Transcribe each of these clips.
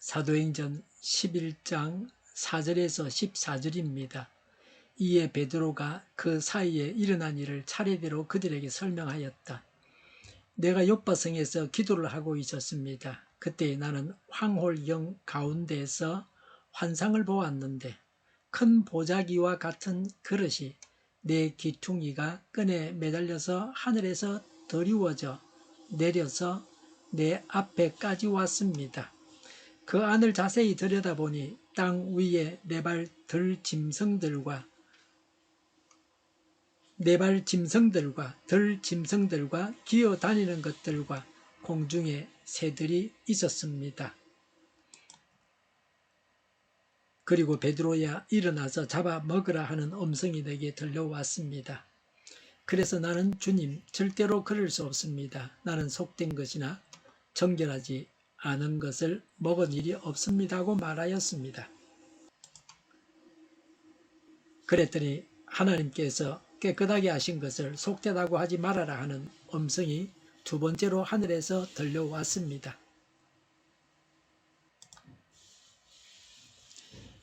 사도행전 11장 4절에서 14절입니다. 이에 베드로가 그 사이에 일어난 일을 차례대로 그들에게 설명하였다. 내가 요빠성에서 기도를 하고 있었습니다. 그때 나는 황홀경 가운데에서 환상을 보았는데 큰 보자기와 같은 그릇이 내 귀퉁이가 끈에 매달려서 하늘에서 드리워져 내려서 내 앞에까지 왔습니다. 그 안을 자세히 들여다보니 땅 위에 네 발 짐승들과 기어 다니는 것들과 공중에 새들이 있었습니다. 그리고 베드로야 일어나서 잡아 먹으라 하는 음성이 내게 들려왔습니다. 그래서 나는 주님 절대로 그럴 수 없습니다. 나는 속된 것이나 정결하지 않은 것을 먹은 일이 없습니다 하고 말하였습니다. 그랬더니 하나님께서 깨끗하게 하신 것을 속되다고 하지 말아라 하는 음성이 두 번째로 하늘에서 들려왔습니다.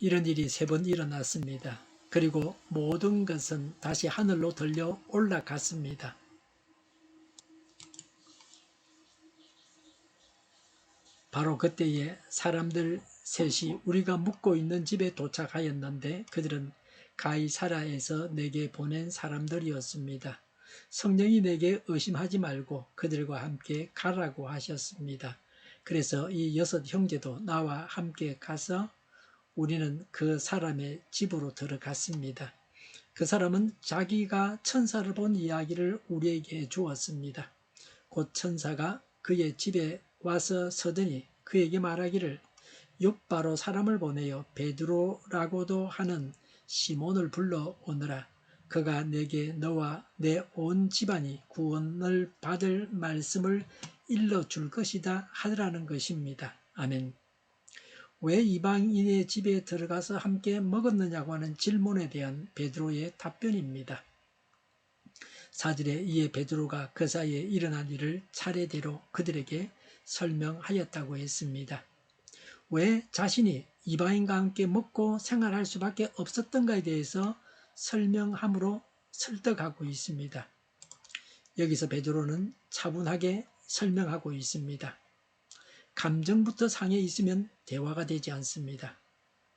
이런 일이 세 번 일어났습니다. 그리고 모든 것은 다시 하늘로 들려 올라갔습니다. 바로 그때에 사람들 셋이 우리가 묵고 있는 집에 도착하였는데 그들은 가이사랴에서 내게 보낸 사람들이었습니다. 성령이 내게 의심하지 말고 그들과 함께 가라고 하셨습니다. 그래서 이 6 형제도 나와 함께 가서 우리는 그 사람의 집으로 들어갔습니다. 그 사람은 자기가 천사를 본 이야기를 우리에게 주었습니다. 곧 천사가 그의 집에 와서 서더니 그에게 말하기를 욥바로 사람을 보내어 베드로라고도 하는 시몬을 불러오너라. 그가 내게 너와 내 온 집안이 구원을 받을 말씀을 일러줄 것이다 하더라는 것입니다. 아멘. 왜 이방인의 집에 들어가서 함께 먹었느냐고 하는 질문에 대한 베드로의 답변입니다. 4절에 이에 베드로가 그 사이에 일어난 일을 차례대로 그들에게 설명하였다고 했습니다. 왜 자신이 이방인과 함께 먹고 생활할 수밖에 없었던가에 대해서 설명함으로 설득하고 있습니다. 여기서 베드로는 차분하게 설명하고 있습니다. 감정부터 상해 있으면 대화가 되지 않습니다.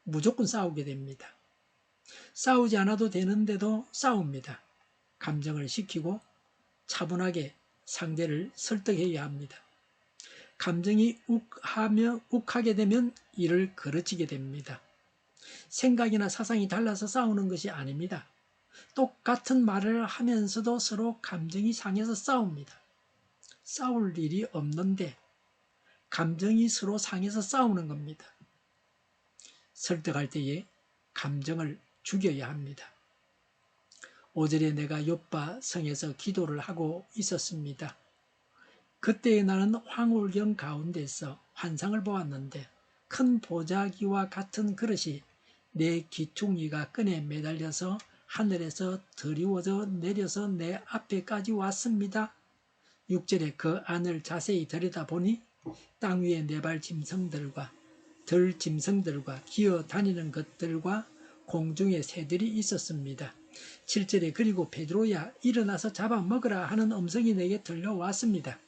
무조건 싸우게 됩니다. 싸우지 않아도 되는데도 싸웁니다. 감정을 식히고 차분하게 상대를 설득해야 합니다. 감정이 욱하게 되면 일을 그르치게 됩니다. 생각이나 사상이 달라서 싸우는 것이 아닙니다. 똑같은 말을 하면서도 서로 감정이 상해서 싸웁니다. 싸울 일이 없는데 감정이 서로 상해서 싸우는 겁니다. 설득할 때에 감정을 죽여야 합니다. 5절에 내가 요빠 성에서 기도를 하고 있었습니다. 그때에 나는 황홀경 가운데서 환상을 보았는데 큰 보자기와 같은 그릇이 내 귀퉁이가 끈에 매달려서 하늘에서 드리워져 내려서 내 앞에까지 왔습니다. 6절에 그 안을 자세히 들여다보니 땅 위에 네 발 짐승들과 짐승들과 기어 다니는 것들과 공중에 새들이 있었습니다. 7절에 그리고 베드로야 일어나서 잡아 먹으라 하는 음성이 내게 들려왔습니다.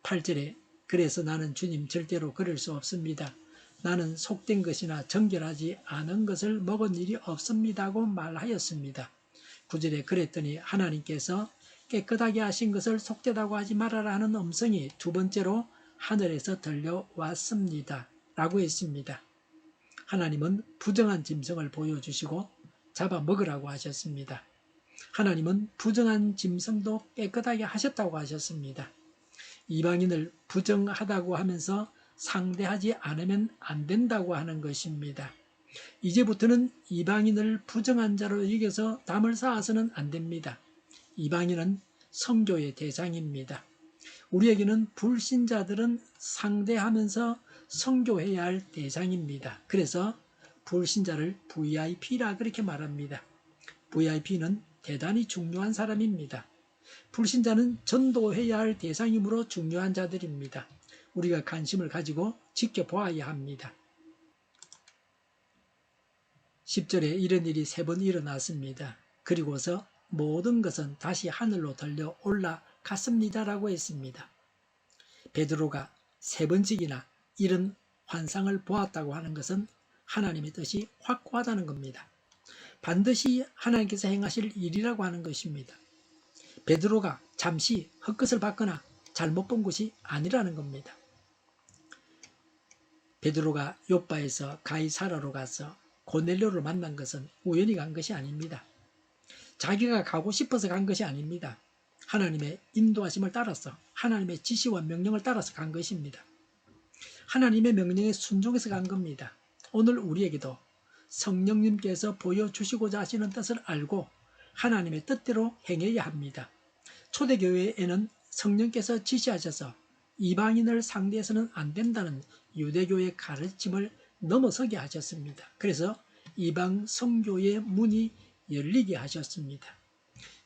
8절에 그래서 나는 주님 절대로 그럴 수 없습니다. 나는 속된 것이나 정결하지 않은 것을 먹은 일이 없습니다고 말하였습니다. 9절에 그랬더니 하나님께서 깨끗하게 하신 것을 속되다고 하지 말아라 하는 음성이 두 번째로 하늘에서 들려왔습니다. 라고 했습니다. 하나님은 부정한 짐승을 보여주시고 잡아 먹으라고 하셨습니다. 하나님은 부정한 짐승도 깨끗하게 하셨다고 하셨습니다. 이방인을 부정하다고 하면서 상대하지 않으면 안 된다고 하는 것입니다. 이제부터는 이방인을 부정한 자로 여겨서 담을 쌓아서는 안 됩니다. 이방인은 선교의 대상입니다. 우리에게는 불신자들은 상대하면서 선교해야 할 대상입니다. 그래서 불신자를 VIP라 그렇게 말합니다. VIP는 대단히 중요한 사람입니다. 불신자는 전도해야 할 대상이므로 중요한 자들입니다. 우리가 관심을 가지고 지켜보아야 합니다. 10절에 이런 일이 3번 일어났습니다. 그리고서 모든 것은 다시 하늘로 들려 올라갔습니다라고 했습니다. 베드로가 3번씩이나 이런 환상을 보았다고 하는 것은 하나님의 뜻이 확고하다는 겁니다. 반드시 하나님께서 행하실 일이라고 하는 것입니다. 베드로가 잠시 헛것을 봤거나 잘못 본 것이 아니라는 겁니다. 베드로가 요빠에서 가이사라로 가서 고넬료를 만난 것은 우연히 간 것이 아닙니다. 자기가 가고 싶어서 간 것이 아닙니다. 하나님의 인도하심을 따라서 하나님의 지시와 명령을 따라서 간 것입니다. 하나님의 명령에 순종해서 간 겁니다. 오늘 우리에게도 성령님께서 보여주시고자 하시는 뜻을 알고 하나님의 뜻대로 행해야 합니다. 초대교회에는 성령께서 지시하셔서 이방인을 상대해서는 안 된다는 유대교의 가르침을 넘어서게 하셨습니다. 그래서 이방 성교의 문이 열리게 하셨습니다.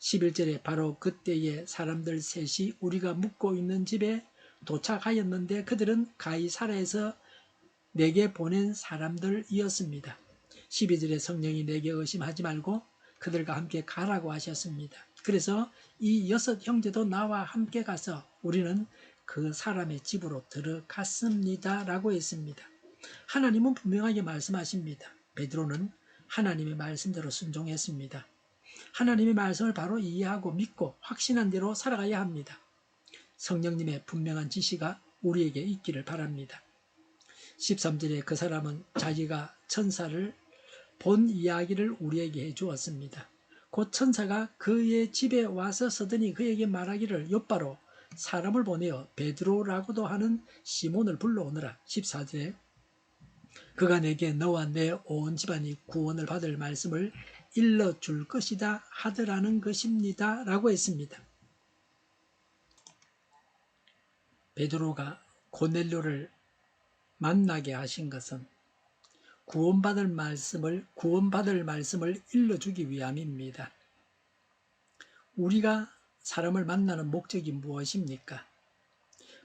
11절에 바로 그때에 사람들 셋이 우리가 묵고 있는 집에 도착하였는데 그들은 가이사라에서 내게 보낸 사람들이었습니다. 12절에 성령이 내게 의심하지 말고 그들과 함께 가라고 하셨습니다. 그래서 이 6 형제도 나와 함께 가서 우리는 그 사람의 집으로 들어갔습니다 라고 했습니다. 하나님은 분명하게 말씀하십니다. 베드로는 하나님의 말씀대로 순종했습니다. 하나님의 말씀을 바로 이해하고 믿고 확신한 대로 살아가야 합니다. 성령님의 분명한 지시가 우리에게 있기를 바랍니다. 13절에 그 사람은 자기가 천사를 본 이야기를 우리에게 해주었습니다. 곧 천사가 그의 집에 와서 서더니 그에게 말하기를 요빠로 사람을 보내어 베드로라고도 하는 시몬을 불러오너라. 14절에 그가 내게 너와 내 온 집안이 구원을 받을 말씀을 일러줄 것이다 하더라는 것입니다 라고 했습니다. 베드로가 고넬료를 만나게 하신 것은 구원받을 말씀을 일러주기 위함입니다. 우리가 사람을 만나는 목적이 무엇입니까?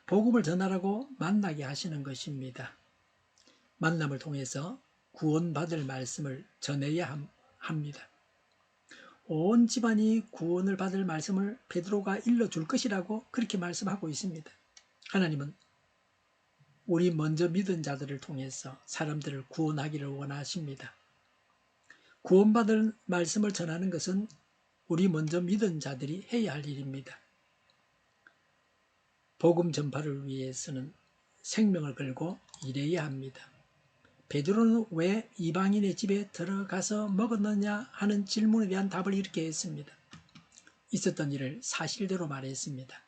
복음을 전하라고 만나게 하시는 것입니다. 만남을 통해서 구원받을 말씀을 전해야 합니다. 온 집안이 구원을 받을 말씀을 베드로가 일러줄 것이라고 그렇게 말씀하고 있습니다. 하나님은 우리 먼저 믿은 자들을 통해서 사람들을 구원하기를 원하십니다. 구원받을 말씀을 전하는 것은 우리 먼저 믿은 자들이 해야 할 일입니다. 복음 전파를 위해서는 생명을 걸고 일해야 합니다. 베드로는 왜 이방인의 집에 들어가서 먹었느냐 하는 질문에 대한 답을 이렇게 했습니다. 있었던 일을 사실대로 말했습니다.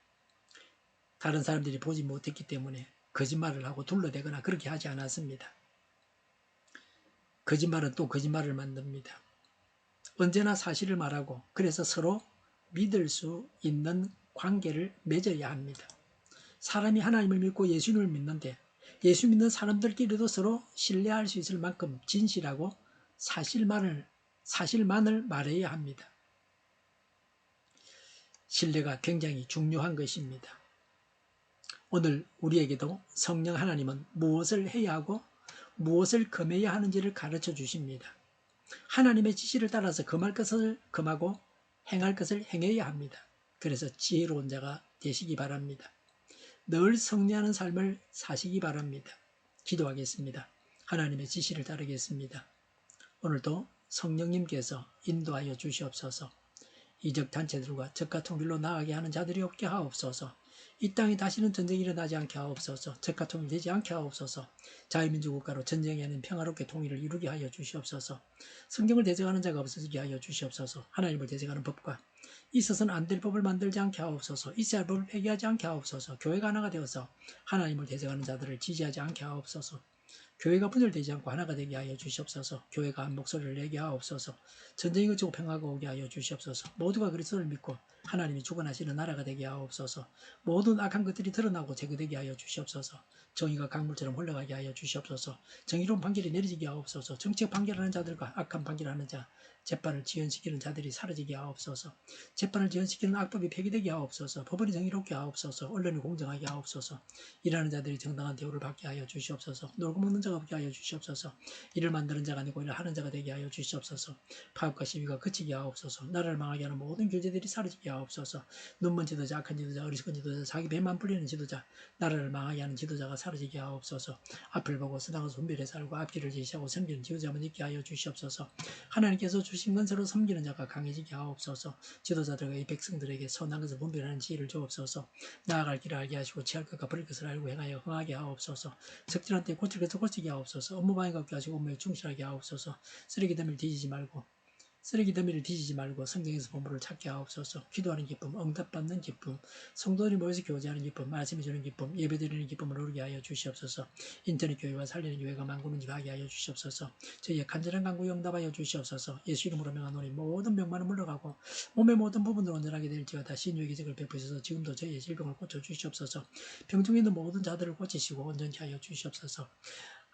다른 사람들이 보지 못했기 때문에 거짓말을 하고 둘러대거나 그렇게 하지 않았습니다. 거짓말은 또 거짓말을 만듭니다. 언제나 사실을 말하고 그래서 서로 믿을 수 있는 관계를 맺어야 합니다. 사람이 하나님을 믿고 예수님을 믿는데 예수 믿는 사람들끼리도 서로 신뢰할 수 있을 만큼 진실하고 사실만을 말해야 합니다. 신뢰가 굉장히 중요한 것입니다. 오늘 우리에게도 성령 하나님은 무엇을 해야 하고 무엇을 금해야 하는지를 가르쳐 주십니다. 하나님의 지시를 따라서 금할 것을 금하고 행할 것을 행해야 합니다. 그래서 지혜로운 자가 되시기 바랍니다. 늘 승리하는 삶을 사시기 바랍니다. 기도하겠습니다. 하나님의 지시를 따르겠습니다. 오늘도 성령님께서 인도하여 주시옵소서. 이적 단체들과 적과 통일로 나아가게 하는 자들이 없게 하옵소서. 이 땅에 다시는 전쟁이 일어나지 않게 하옵소서. 적과 통일되지 않게 하옵소서. 자유민주국가로 전쟁이 아닌 평화롭게 통일을 이루게 하여 주시옵소서. 성경을 대적하는 자가 없어지게 하여 주시옵소서. 하나님을 대적하는 법과 있어서는 안 될 법을 만들지 않게 하옵소서. 있어야 할 법을 폐기하지 않게 하옵소서. 교회가 하나가 되어서 하나님을 대적하는 자들을 지지하지 않게 하옵소서. 교회가 분열되지 않고 하나가 되게 하여 주시옵소서. 교회가 한 목소리를 내게 하옵소서. 전쟁이 그치고 평화가 오게 하여 주시옵소서. 모두가 그리스도를 믿고 하나님이 주관하시는 나라가 되게 하옵소서. 모든 악한 것들이 드러나고 제거되게 하여 주시옵소서. 정의가 강물처럼 흘러가게 하여 주시옵소서. 정의로운 판결이 내려지게 하옵소서. 정치적 판결하는 자들과 악한 판결하는 자, 재판을 지연시키는 자들이 사라지게 하옵소서. 재판을 지연시키는 악법이 폐기되게 하옵소서. 법원이 정의롭게 하옵소서. 언론이 공정하게 하옵소서. 일하는 자들이 정당한 대우를 받게 하여 주시옵소서. 놀고 먹는 자가 없게 하여 주시옵소서. 일을 만드는 자가 아니고 일을 하는 자가 되게 하여 주시옵소서. 파업과 시위가 그치게 하옵소서. 나라를 망하게 하는 모든 규제들이 사라지게 하옵소서. 눈먼 지도자, 악한 지도자, 어리석은 지도자, 자기 배만 불리는 지도자, 나라를 망하게 하는 지도자가 사라지게 하옵소서. 앞을 보고 서당을 분별해 살고 앞길을 제시하고 섬기는 지도자만 있게 하여 주시옵소서. 하나님께서 주신 건세로 섬기는 자가 강해지게 하옵소서. 지도자들과 이 백성들에게 선한 것을 분별하는 지혜를 주옵소서. 나아갈 길을 알게 하시고 취할 것과 버릴 것을 알고 행하여 흥하게 하옵소서. 적절한 때에 고칠 것을 고치게 하옵소서. 업무 방해가 없게 하시고 업무에 충실하게 하옵소서. 쓰레기 더미를 뒤지지 말고 성경에서 본부를 찾게 하옵소서. 기도하는 기쁨, 응답받는 기쁨, 성도들이 모여서 교제하는 기쁨, 말씀해 주는 기쁨, 예배드리는 기쁨을 누리게 하여 주시옵소서. 인터넷 교회와 살리는 교회가 만구는집하게 하여 주시옵소서. 저희의 간절한 간구에 응답하여 주시옵소서. 예수 이름으로 명하노니 모든 병만은 물러가고 몸의 모든 부분으로 온전하게 될지어다. 신유의 기적을 베푸셔서 지금도 저희의 질병을 고쳐 주시옵소서. 병중에 있는 모든 자들을 고치시고 온전케 하여 주시옵소서.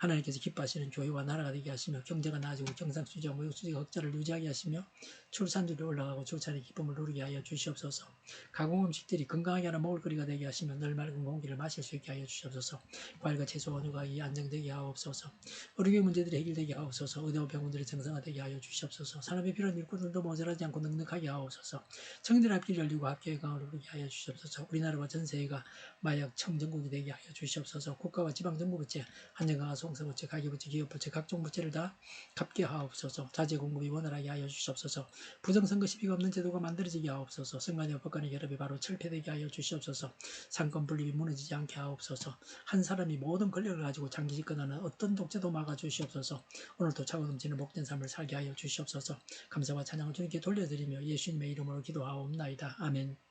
하나님께서 기뻐하시는 교회와 나라가 되게 하시며 경제가 나아지고 경상수지와 무역수지가 흑자를 유지하게 하시며 출산율이 올라가고 출산의 기쁨을 누리게 하여 주시옵소서. 가공음식들이 건강하게 하는 먹을거리가 되게 하시며 늘 맑은 공기를 마실 수 있게 하여 주시옵소서. 과일과 채소 원유가 안정되게 하옵소서. 의료의 문제들이 해결되게 하옵소서. 의대와 병원들이 정상화되게 하여 주시옵소서. 산업에 필요한 일꾼들도 모자라지 않고 넉넉하게 하옵소서. 청년들 앞길이 열리고 합계의 강을 이루게 하여 주시옵소서. 우리나라와 전 세계가 마약 청정국이 되게 하여 주시옵소서. 국가와 지방정부부채, 한정강화 송사부채, 가계부채, 기업부채, 각종 부채를 다 갚게 하옵소서. 자재 공급이 원활하게 하여 주시옵소서. 부정선거 시비가 없는 제도가 만들어지게 하옵소서. 선관위와 법관의 결합이 바로 철폐되게 하여 주시옵소서. 상권 분립이 무너지지 않게 하옵소서. 한 사람이 모든 권력을 가지고 장기 집권하는 어떤 독재도 막아 주시옵소서. 오늘도 차고 넘치는 복된 삶을 살게 하여 주시옵소서. 감사와 찬양을 주님께 돌려드리며 예수님의 이름으로 기도하옵나이다. 아멘.